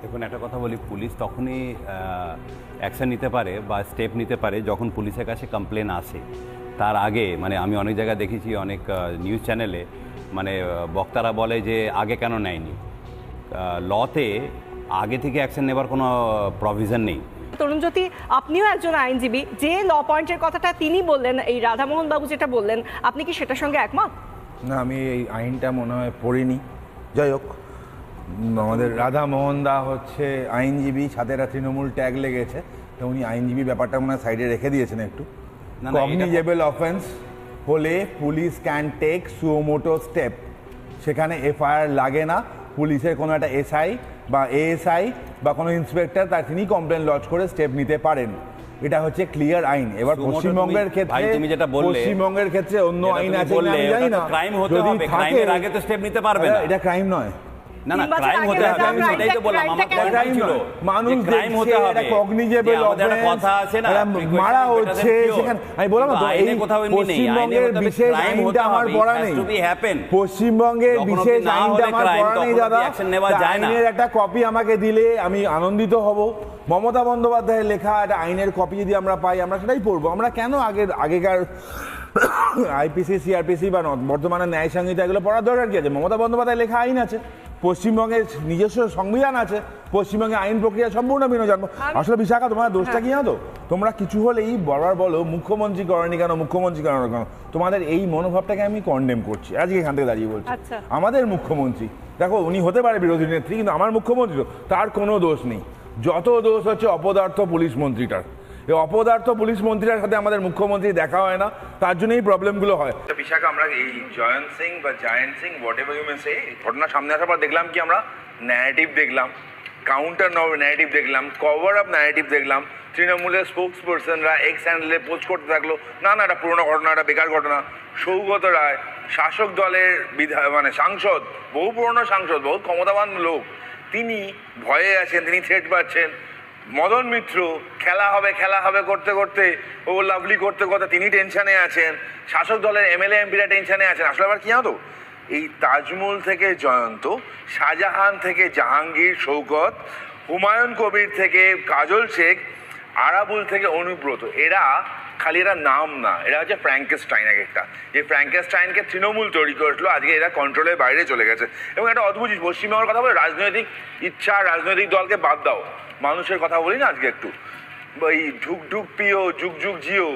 দেখুন, একটা কথা বলি, পুলিশ তখনই অ্যাকশন নিতে পারে বা স্টেপ নিতে পারে যখন পুলিশের কাছে কমপ্লেন আসে। তার আগে মানে আমি অনেক জায়গায় দেখেছি, অনেক নিউজ চ্যানেলে মানে বক্তারা বলে যে আগে কেন নেয়নি। লতে আগে থেকে অ্যাকশন নেবার কোনো প্রভিশন নেই। তরুণজ্যোতি, আপনিও একজন আইনজীবী, যে ল পয়েন্টের কথাটা তিনি বললেন, এই রাধামোহন বাবু যেটা বললেন, আপনি কি সেটার সঙ্গে একমত? না, আমি এই আইনটা মনে হয় পড়িনি। যাই হোক, আমাদের রাধামোহন দা হচ্ছে আইনজীবী, সাথে একটা তৃণমূল ট্যাগ লেগেছে, তো উনি আইনজীবী ব্যাপারটা মনে হয় সাইডে রেখে দিয়েছেন একটু। কগনিজেবল অফেন্স হলে police can take suo motu step, সেখানে এফআইআর লাগে না। পুলিশের কোনো একটা এসআই বা এএসআই বা কোনো ইন্সপেক্টর তার তিনি কমপ্লেন লজ করে স্টেপ নিতে পারেন। এটা হচ্ছে ক্লিয়ার আইন। এবার পশ্চিমবঙ্গের ক্ষেত্রে পশ্চিমবঙ্গের ক্ষেত্রে অন্য আইন আছে কিনা আমি জানি না। যদি থাকে আগে তো স্টেপ নিতে পারবে না, এটা ক্রাইম নয়। না না, ক্রাইম হতে হবে, আমি সেটাই তো বললাম। আমার ক্রাইম ছিল, মানুষ ক্রাইম হতে হবে, এটা কগনিজেবল অফেন্স, কথা আছে না, মারা হচ্ছে সেখানে। আমি বললাম না, এই পশ্চিমবঙ্গের বিশেষ আইনটা আমার পড়া নেই, পশ্চিমবঙ্গের বিশেষ আইনটা আমার পড়া নেই দাদা। আইনের একটা কপি আমাকে দিলে আমি আনন্দিত হব। মমতা বন্দ্যোপাধ্যায়ের লেখা একটা আইনের কপি যদি আমরা পাই, আমরা সেটাই পড়বো। আমরা কেন আগেকার আইপিসি, সিআরপিসি বা বর্তমানে ন্যায় সংহিতা এগুলো পড়ার দরকার কি আছে? মমতা বন্দ্যোপাধ্যায় লেখা আইন আছে, পশ্চিমবঙ্গের নিজস্ব সংবিধান আছে, পশ্চিমবঙ্গে আইন প্রক্রিয়া সম্পূর্ণ ভিন্ন জন্ম। আসলে বিশাখা, তোমার দোষটা কি জানো তো? তোমরা কিছু হলেই বারবার বলো মুখ্যমন্ত্রী করেনি কেন, মুখ্যমন্ত্রী করেনি কেন। তোমাদের এই মনোভাবটাকে আমি কন্ডেম করছি আজকে এখান থেকে দাঁড়িয়ে বলছি। আমাদের মুখ্যমন্ত্রী, দেখো উনি হতে পারে বিরোধী নেত্রী, কিন্তু আমার মুখ্যমন্ত্রী তার কোনো দোষ নেই। যত দোষ হচ্ছে অপদার্থ পুলিশ মন্ত্রীটার। এই অপদার্থ পুলিশ মন্ত্রীর সাথে আমাদের মুখ্যমন্ত্রী দেখা হয় না, তার জন্য এই প্রবলেমগুলো হয়। বিশাখা, আমরা এই জয়ন্ত সিং বা giant Singh whatever you may say, ঘটনা সামনে আসার পর দেখলাম কি, আমরা ন্যারেটিভ দেখলাম, কাউন্টার ন্যারেটিভ দেখলাম, কভার আপ ন্যারেটিভ দেখলাম। তৃণমূলের স্পোক্স পার্সনরা এক্স হ্যান্ডেলে পোস্ট করতে থাকলো, না না এটা পুরোনো ঘটনা, এটা বেকার ঘটনা। সৌগত রায়, শাসক দলের মানে সাংসদ, বহু পুরনো সাংসদ, বহু ক্ষমতাবান লোক, তিনি ভয়ে আছেন, তিনি থ্রেট পাচ্ছেন। মদন মিত্র খেলা হবে করতে করতে, ও লাভলি করতে করতে তিনি টেনশনে আছেন। শাসক দলের এমএলএ এমপিরা টেনশনে আছেন। আসলে আবার কি জানো, এই তাজমুল থেকে জয়ন্ত, শাহজাহান থেকে জাহাঙ্গীর, শৌকত, হুমায়ুন কবির থেকে কাজল শেখ, আরাবুল থেকে অনুব্রত, এরা খালি এরা নাম না, এরা হচ্ছে ফ্র্যাঙ্কেস্টাইন। এক একটা যে ফ্র্যাঙ্কেস্টাইনকে তৃণমূল তৈরি করেছিল, আজকে এরা কন্ট্রোলের বাইরে চলে গেছে। এবং একটা অদ্ভুত পশ্চিমবঙ্গের কথা বলে, রাজনৈতিক ইচ্ছা, রাজনৈতিক দলকে বাদ দাও, মানুষের কথা বলি না আজকে একটু। ওই ঢুক ঢুক পিও, যুগ যুগ জিও,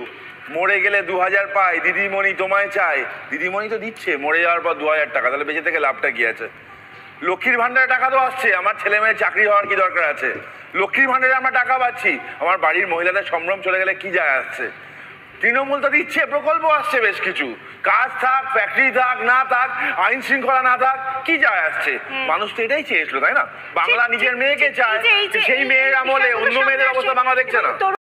মরে গেলে 2000 পায়, দিদিমণি তোমায় চায়। দিদিমণি তো দিচ্ছে মরে যাওয়ার পর 2000 টাকা, তাহলে বেঁচে থেকে লাভটা কি আছে? লক্ষ্মীর ভান্ডারে টাকা তো আসছে, আমার ছেলে মেয়ের চাকরি হওয়ার কি দরকার আছে? লক্ষ্মীর ভান্ডারে আমরা টাকা পাচ্ছি, আমার বাড়ির মহিলাদের সম্ভ্রম চলে গেলে কি যায় আসছে? তৃণমূল তো দিচ্ছে, প্রকল্প আসছে বেশ কিছু, কাজ থাক, ফ্যাক্টরি থাক না থাক, আইন শৃঙ্খলা না থাক, কি যায় আসছে? মানুষ তো এটাই চেয়েছিল, তাই না? বাংলা নিজের মেয়েকে চায়, সেই মেয়ের আমলে অন্য মেয়েদের অবস্থা বাংলা দেখছে না।